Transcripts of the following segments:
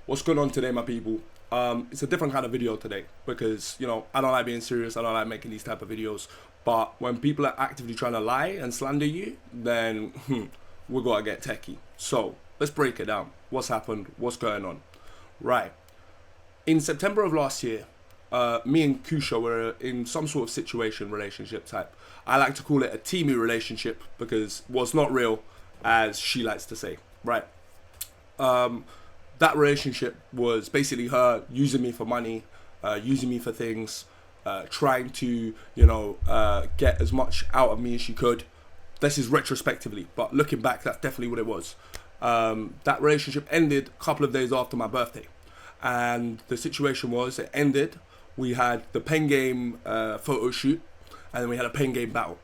What's going on today, my people? It's a different kind of video today because, you know, I don't like being serious. I don't like making these type of videos. But when people are actively trying to lie and slander you, then we got to get techie. So let's break it down. What's happened? What's going on? Right. In September of last year, me and CUCHA were in some sort of relationship type. I like to call it a teamy relationship because what's not real, as she likes to say, right? That relationship was basically her using me for money, using me for things, trying to, you know, get as much out of me as she could. This is retrospectively, but looking back, that's definitely what it was. That relationship ended a couple of days after my birthday. And the situation was, it ended. We had the pen game photo shoot, and then we had a pen game battle.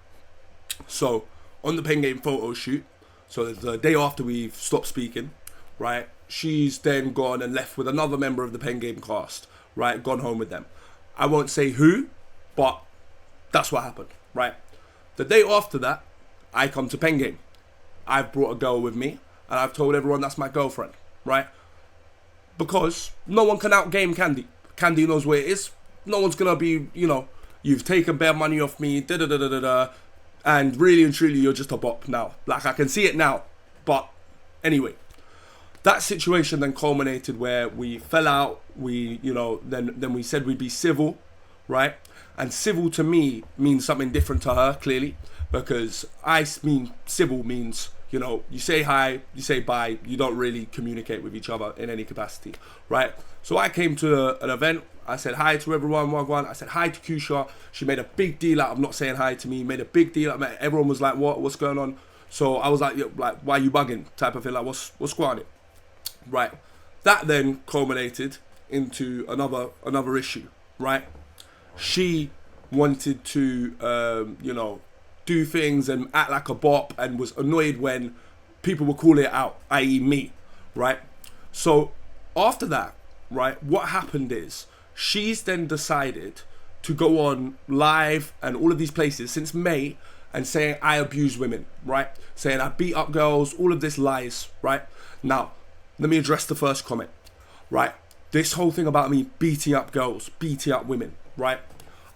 So on the pen game photo shoot, so the day after we've stopped speaking, right, she's then gone and left with another member of the pen game cast, right, gone home with them. I won't say who, but that's what happened, right? The day after that, I come to pen game. I've brought a girl with me, and I've told everyone that's my girlfriend, right? Because no one can outgame Kandi. Kandi knows where it is. No one's gonna be, you know, you've taken bare money off me, and really and truly you're just a bop now. Like, I can see it now. But anyway, that situation then culminated where we fell out. We, you know, then we said we'd be civil, right? And civil to me means something different to her, clearly, because I mean civil means, you know, you say hi, you say bye, you don't really communicate with each other in any capacity, right? So I came to an event, I said hi to everyone, I said hi to CUCHA. She made a big deal out of not saying hi to me, made a big deal out of, everyone was like, what's going on? So I was like, why are you bugging? Type of thing, like, what's going on? Right. That then culminated into another issue, right? She wanted to, you know, do things and act like a bop and was annoyed when people were calling it out, i.e. me, right? So after that, right, what happened is she's then decided to go on live and all of these places since May and saying I abuse women, right? Saying I beat up girls, all of this lies, right? Now, let me address the first comment, right? This whole thing about me beating up girls, beating up women, right?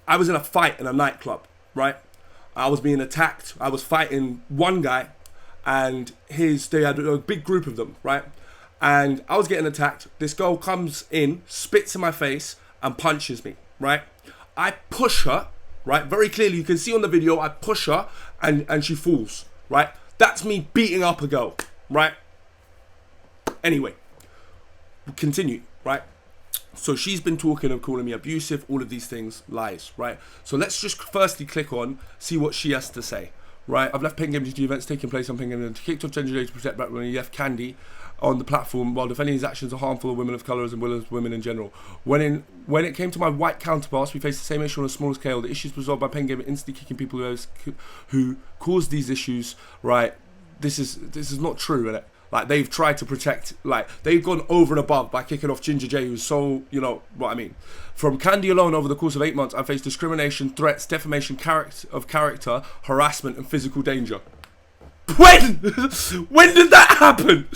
I was in a fight in a nightclub, right? I was being attacked. I was fighting one guy and they had a big group of them, right? And I was getting attacked. This girl comes in, spits in my face and punches me, right? I push her, right? Very clearly, you can see on the video, I push her and she falls, right? That's me beating up a girl, right? Anyway, we continue, right? So she's been talking and calling me abusive, all of these things, lies, right? So let's just firstly click on, see what she has to say, right? I've left Pen Game due to events taking place on Pen Game and kicked off Ginger J to protect Black women. He left Kandi on the platform while defending his actions are harmful to women of colour as well as women in general. When it came to my white counterparts, we faced the same issue on a smaller scale. The issues resolved by Pen Game instantly kicking people who caused these issues, right? This is not true, innit? Like, they've tried to protect, like, they've gone over and above by kicking off Ginger J, who's so, you know, what I mean. From Kandi alone, over the course of 8 months, I faced discrimination, threats, defamation of character, harassment, and physical danger. When? When did that happen?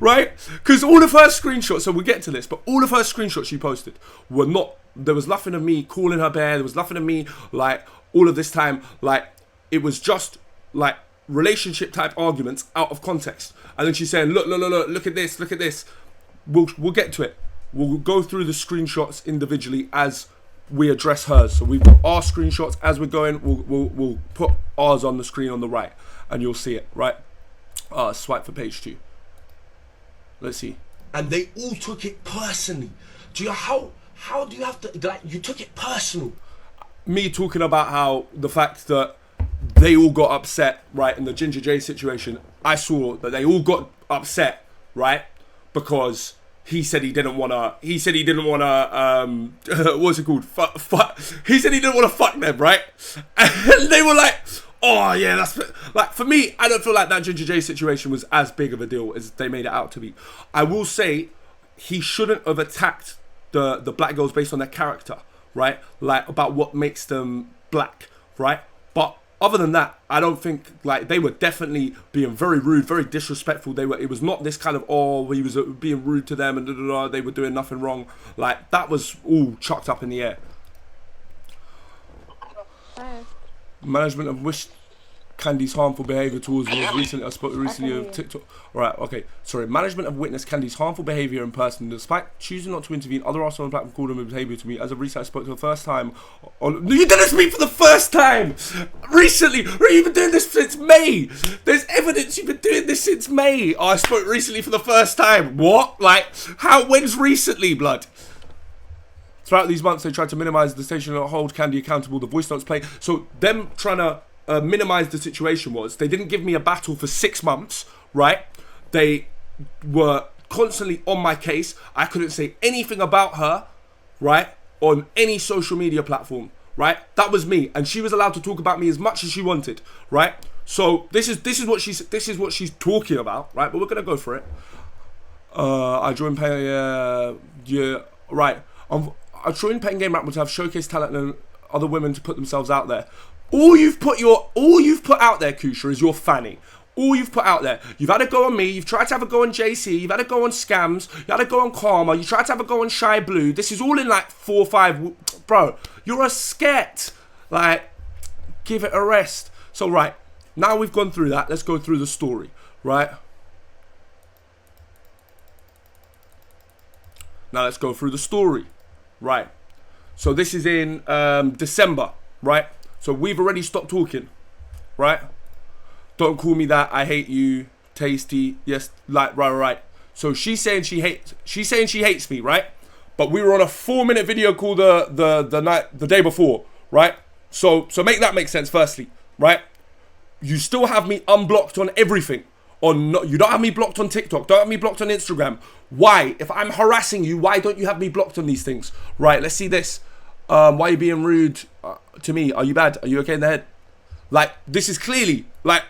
Right? Because all of her screenshots, so we'll get to this, but all of her screenshots she posted were not, there was nothing of me calling her bear, there was nothing of me, like, all of this time, like, it was just, like, relationship type arguments out of context. And then she's saying, look at this. We'll get to it. We'll go through the screenshots individually as we address hers. So we've got our screenshots as we're going. We'll put ours on the screen on the right, and you'll see it, right? Swipe for page 2. Let's see. And they all took it personally. How do you have to, like, you took it personal? Me talking about how the fact that they all got upset, right, in the Ginger J situation. I saw that they all got upset, right, because he said he didn't want to, what's it called, he said he didn't want to fuck them, right, and they were like, oh yeah, that's, like, for me, I don't feel like that Ginger J situation was as big of a deal as they made it out to be. I will say, he shouldn't have attacked the black girls based on their character, right, like, about what makes them black, right, but other than that, I don't think, like, they were definitely being very rude, very disrespectful. It was not this kind of, oh, he was being rude to them and they were doing nothing wrong. Like, that was all chucked up in the air. Management have wished Kandi's harmful behaviour towards me recently. I spoke recently of TikTok. Alright, okay. Sorry. Management have witnessed Kandi's harmful behaviour in person. Despite choosing not to intervene, other artists on the platform called him behaviour to me. As of recently, I spoke for the first time. You didn't speak for the first time! Recently! You've been doing this since May! There's evidence you've been doing this since May! Oh, I spoke recently for the first time. What? Like, when's recently, blood? Throughout these months, they tried to minimise the station and hold Kandi accountable. The voice notes play. So, them trying to minimise the situation was, they didn't give me a battle for 6 months, right? They were constantly on my case. I couldn't say anything about her, right, on any social media platform, right? That was me, and she was allowed to talk about me as much as she wanted, right? So this is what she's talking about, right? But we're gonna go for it. I joined paying, yeah, right. I joined paying game rap to have showcase talent and other women to put themselves out there. All you've put out there, CUCHA, is your fanny. All you've put out there. You've had a go on me. You've tried to have a go on JC. You've had a go on Scams. You had a go on Karma. You tried to have a go on Shy Blue. This is all in like 4 or 5. Bro, you're a sket. Like, give it a rest. So, right. Now we've gone through that. Let's go through the story. Right? Now let's go through the story. Right. So this is in December. Right? So we've already stopped talking, right? Don't call me that. I hate you, tasty. Yes, like right. So she's saying she hates me, right? But we were on a 4-minute video call the day before, right? So make that make sense. Firstly, right? You still have me unblocked on everything. You don't have me blocked on TikTok. Don't have me blocked on Instagram. Why? If I'm harassing you, why don't you have me blocked on these things? Right? Let's see this. Why are you being rude to me? Are you bad? Are you okay in the head? Like, this is clearly like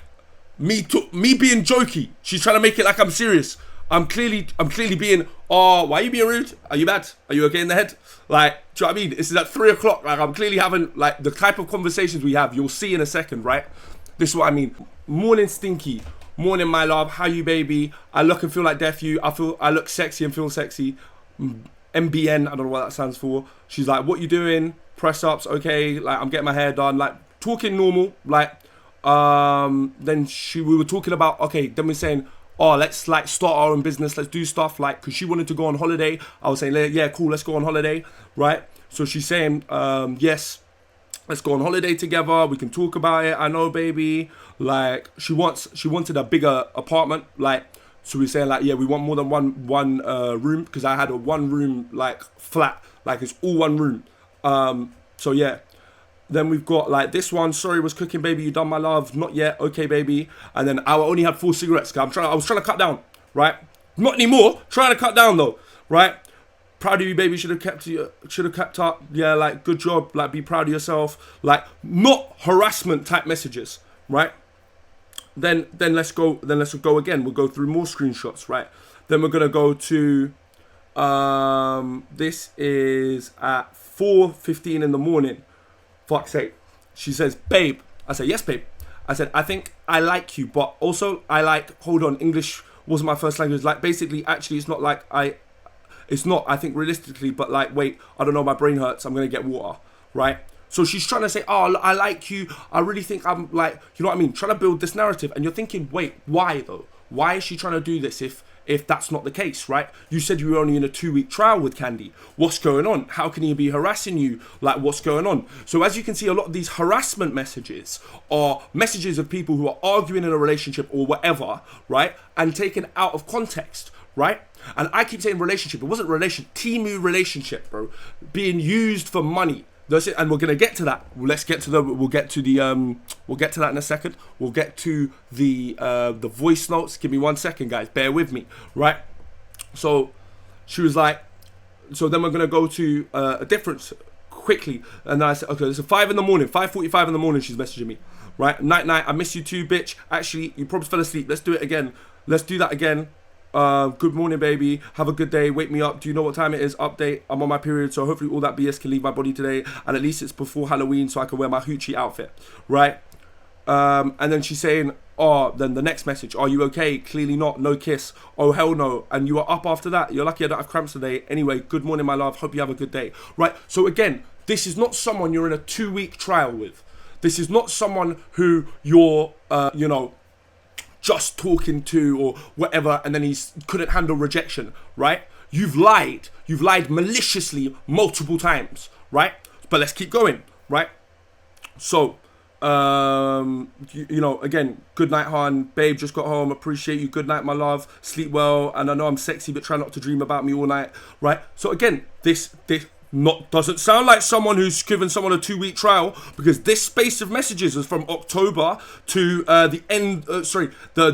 me being jokey. She's trying to make it like I'm serious. I'm clearly being, oh, why are you being rude? Are you bad? Are you okay in the head? Like, do you know what I mean? This is at 3 o'clock. Like, I'm clearly having like the type of conversations we have. You'll see in a second, right? This is what I mean. Morning, Stinky. Morning, my love. How you, baby? I look and feel like deaf you. I look sexy and feel sexy. MBN, I don't know what that stands for. She's like, what you doing? Press ups, okay. Like, I'm getting my hair done. Like, talking normal. Like, then we were talking about, okay, then we're saying, oh, let's like start our own business. Let's do stuff like, because she wanted to go on holiday. I was saying, yeah, cool, let's go on holiday, right? So she's saying, yes, let's go on holiday together. We can talk about it. I know, baby. Like, she wanted a bigger apartment. Like, so we're saying like, yeah, we want more than one room, because I had a 1-room like flat, like it's all 1 room. So yeah. Then we've got like this one. Sorry, was cooking, baby. You done, my love? Not yet. Okay, baby. And then I only had 4 cigarettes. I was trying to cut down, right? Not anymore. Trying to cut down though, right? Proud of you, baby. Should have kept up. Yeah, like good job. Like, be proud of yourself. Like, not harassment type messages, right? Then let's go again. We'll go through more screenshots, right? Then we're gonna go to this is at 4:15 in the morning. Fuck's sake. She says, babe. I said, yes, babe. I said, I think I like you, but also I like, hold on, English wasn't my first language. Like, basically, actually, it's not like it's not, I think, realistically, but like, wait, I don't know, my brain hurts, I'm gonna get water, right? So she's trying to say, oh, I like you, I really think I'm like, you know what I mean? Trying to build this narrative, and you're thinking, wait, why though? Why is she trying to do this if that's not the case, right? You said you were only in a 2-week trial with Kandi. What's going on? How can he be harassing you? Like, what's going on? So as you can see, a lot of these harassment messages are messages of people who are arguing in a relationship or whatever, right? And taken out of context, right? And I keep saying relationship. It wasn't Timu relationship, bro. Being used for money. That's it, and we're gonna get to that. We'll get to that in a second. We'll get to the voice notes. Give me 1 second, guys. Bear with me, right? So she was like, so then we're gonna go to a difference quickly. And then I said, okay, it's 5 in the morning, 5:45 in the morning. She's messaging me, right? Night, I miss you too, bitch. Actually, you probably fell asleep. Let's do it again. Let's do that again. Good morning, baby. Have a good day. Wake me up. Do you know what time it is? Update. I'm on my period, so hopefully all that BS can leave my body today. And at least it's before Halloween, so I can wear my hoochie outfit, right? And then she's saying, oh, then the next message, are you okay? Clearly not, no kiss. Oh, hell no. And you are up after that. You're lucky I don't have cramps today. Anyway, good morning, my love. Hope you have a good day. Right? So again, this is not someone you're in a 2-week trial with. This is not someone who you're, just talking to or whatever, and then he couldn't handle rejection, right? You've lied. You've lied maliciously multiple times, right? But let's keep going, right? So, again, good night, hon. Babe, just got home. Appreciate you. Good night, my love. Sleep well. And I know I'm sexy, but try not to dream about me all night, right? So again, this doesn't sound like someone who's given someone a 2-week trial, because this space of messages is from October to the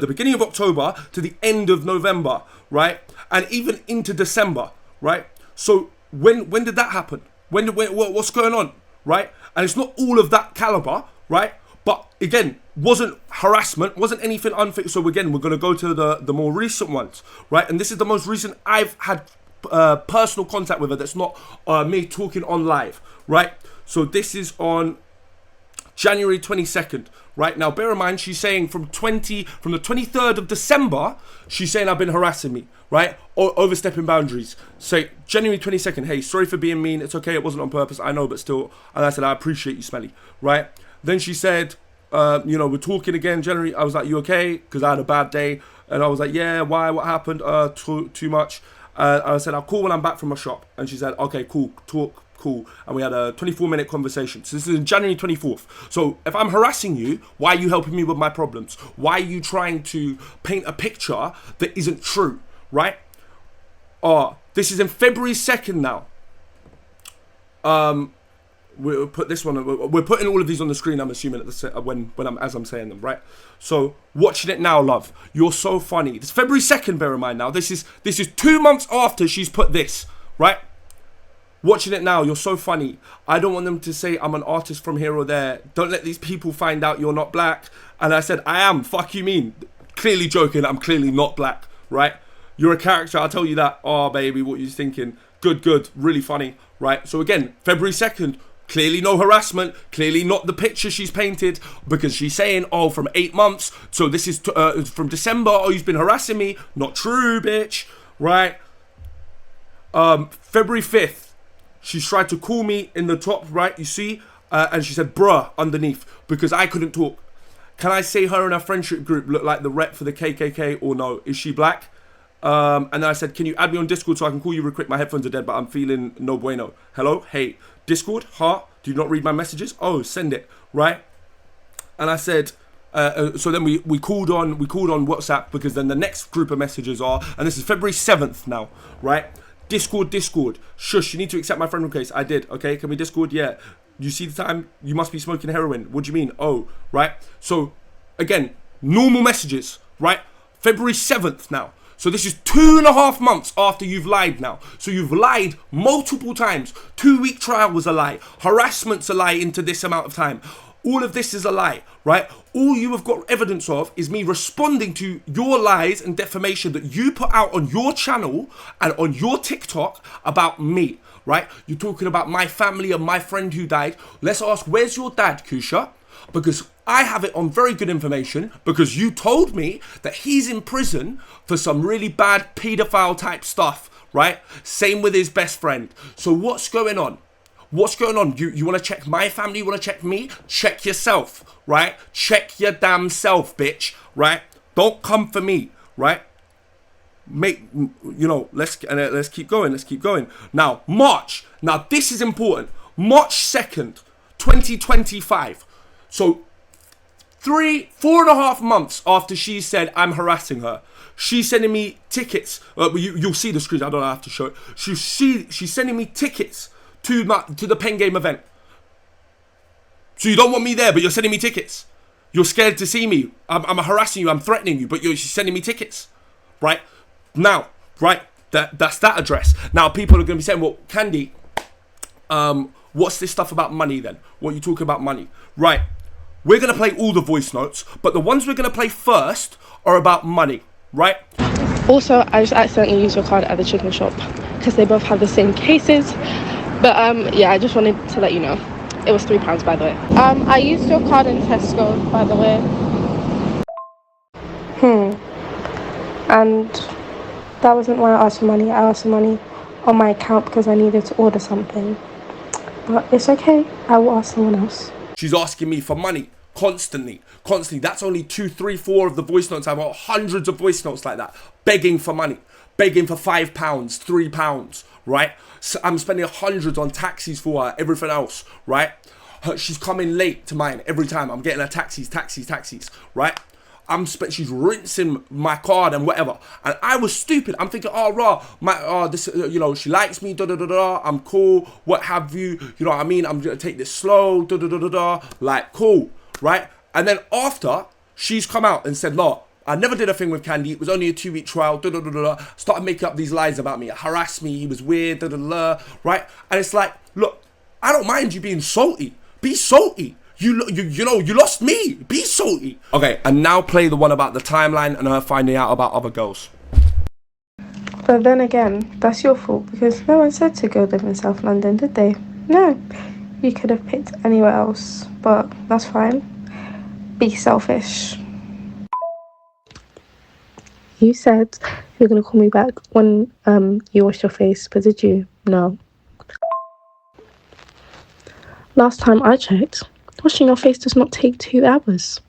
beginning of October to the end of November, right? And even into December, right? So when did that happen? What's going on, right? And it's not all of that caliber, right? But again, wasn't harassment, wasn't anything unfair. So again, we're going to go to the more recent ones, right? And this is the most recent I've had personal contact with her. That's not me talking on live, right? So this is on January 22nd, right? Now bear in mind, she's saying from the 23rd of December, she's saying I've been harassing me, right? Or overstepping boundaries. Say January 22nd, hey, sorry for being mean, it's okay, it wasn't on purpose, I know, but still. And I said, I appreciate you, Smelly, right? Then she said, we're talking again, January. I was like, you okay? Because I had a bad day. And I was like, yeah, why, what happened? Too much. I said, I'll call when I'm back from my shop. And she said, okay, cool, talk, cool. And we had a 24-minute conversation. So this is January 24th. So if I'm harassing you, why are you helping me with my problems? Why are you trying to paint a picture that isn't true, right? This is in February 2nd now. We'll put this one. We're putting all of these on the screen. I'm assuming as I'm saying them, right? So watching it now, love. You're so funny. It's February 2nd. Bear in mind now. This is 2 months after she's put this, right? Watching it now. You're so funny. I don't want them to say I'm an artist from here or there. Don't let these people find out you're not black. And I said I am. Fuck you mean? Clearly joking. I'm clearly not black, right? You're a character. I'll tell you that. Oh baby, what you thinking? Good. Really funny, right? So again, February 2nd. Clearly no harassment, clearly not the picture she's painted, because she's saying, oh, from 8 months, so this is from December, oh, you've been harassing me. Not true, bitch, right? February 5th, she tried to call me in the top right, you see, and she said, bruh, underneath, because I couldn't talk. Can I say her and her friendship group look like the rep for the KKK or no? Is she black? And then I said, can you add me on Discord so I can call you real quick? My headphones are dead, but I'm feeling no bueno. Hello? Hey. Discord? Heart? Do you not read my messages? Oh, send it, right? And I said, so then we called on WhatsApp, because then the next group of messages are, and this is February 7th now, right? Discord. Shush, you need to accept my friend request. I did, okay? Can we Discord? Yeah. You see the time? You must be smoking heroin. What do you mean? Oh, right? So, again, normal messages, right? February 7th now. So this is 2.5 months after you've lied now. So you've lied multiple times. 2-week trial was a lie. Harassment's a lie into this amount of time. All of this is a lie, right? All you have got evidence of is me responding to your lies and defamation that you put out on your channel and on your TikTok about me, right? You're talking about my family and my friend who died. Let's ask, where's your dad, CUCHA? Because I have it on very good information, because you told me that he's in prison for some really bad paedophile type stuff, right? Same with his best friend. So what's going on? What's going on? You want to check my family? You want to check me? Check yourself, right? Check your damn self, bitch, right? Don't come for me, right? Let's keep going. Now, March. Now, this is important. March 2nd, 2025. So 4.5 months after she said I'm harassing her, she's sending me tickets. You'll see the screen. I don't have to show it. She's sending me tickets to the Pen Game event. So you don't want me there, but you're sending me tickets. You're scared to see me. I'm harassing you. I'm threatening you, but she's sending me tickets, right? Now, right? That's that address. Now people are going to be saying, well, Kandi, what's this stuff about money then? What are you talking about money? Right. We're going to play all the voice notes, but the ones we're going to play first are about money, right? Also, I just accidentally used your card at the chicken shop because they both have the same cases. But yeah, I just wanted to let you know. It was £3, by the way. I used your card in Tesco, by the way. And that wasn't why I asked for money. I asked for money on my account because I needed to order something. But it's okay. I will ask someone else. She's asking me for money constantly. That's only 2, 3, 4 of the voice notes. I've got hundreds of voice notes like that. Begging for money. Begging for £5, £3, right? So I'm spending hundreds on taxis for her, everything else, right? She's coming late to mine every time. I'm getting her taxis, right? She's rinsing my card and whatever, and I was stupid. I'm thinking, this, she likes me, I'm cool, what have you, you know what I mean? I'm gonna take this slow, like cool, right? And then after she's come out and said, no, I never did a thing with Kandi. It was only a 2-week trial. Started making up these lies about me. Harassed me. He was weird. Right? And it's like, look, I don't mind you being salty. Be salty. You lost me. Be salty. Okay, and now play the one about the timeline and her finding out about other girls. But then again, that's your fault because no one said to go live in South London, did they? No. You could have picked anywhere else, but that's fine. Be selfish. You said you're going to call me back when you wash your face, but did you? No. Last time I checked, washing your face does not take 2 hours.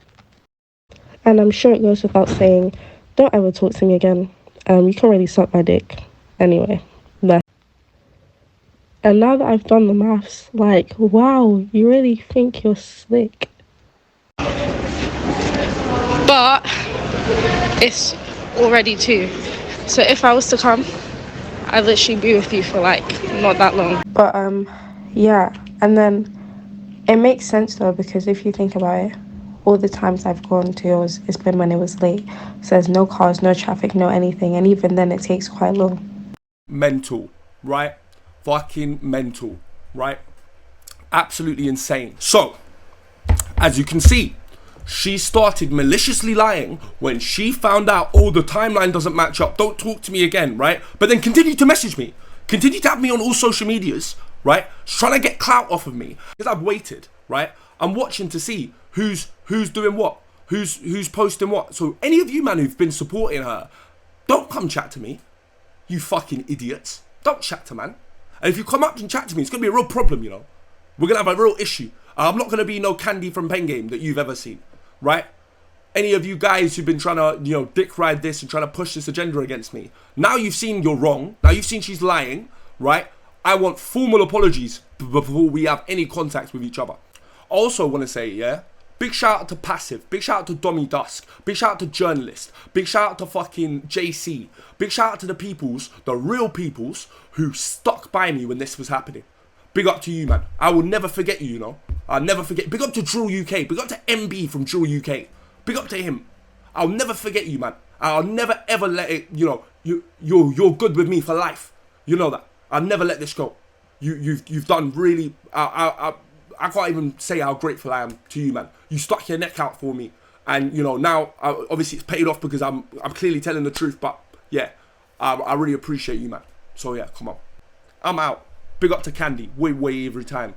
And I'm sure it goes without saying, don't ever talk to me again. You can really suck my dick. Anyway, there. And now that I've done the maths, like, wow, you really think you're slick. But it's already 2. So if I was to come, I'd literally be with you for like not that long. But yeah, and then it makes sense though, because if you think about it, all the times I've gone to yours, it's been when it was late. So there's no cars, no traffic, no anything, and even then it takes quite long. Mental, right? Fucking mental, right? Absolutely insane. So, as you can see, she started maliciously lying when she found out, oh, the timeline doesn't match up, don't talk to me again, right? But then continued to message me, continued to have me on all social medias, right? She's trying to get clout off of me. Because I've waited, right? I'm watching to see who's doing what, who's posting what. So any of you, man, who've been supporting her, don't come chat to me, you fucking idiots. Don't chat to man. And if you come up and chat to me, it's going to be a real problem, you know? We're going to have a real issue. I'm not going to be no Kandi from Pen Game that you've ever seen, right? Any of you guys who've been trying to, dick ride this and trying to push this agenda against me. Now you've seen you're wrong. Now you've seen she's lying, right? I want formal apologies before we have any contact with each other. I also want to say, yeah, big shout out to Passive. Big shout out to Dommy Dusk. Big shout out to Journalist. Big shout out to fucking JC. Big shout out to the peoples, the real peoples, who stuck by me when this was happening. Big up to you, man. I will never forget you, you know. I'll never forget. Big up to Drill UK. Big up to MB from Drill UK. Big up to him. I'll never forget you, man. I'll never ever let it, you're good with me for life. You know that. I'll never let this go. You've done really, I can't even say how grateful I am to you, man. You stuck your neck out for me. And, now, obviously it's paid off because I'm clearly telling the truth. But, yeah, I really appreciate you, man. So, yeah, come on. I'm out. Big up to Kandi. Way every time.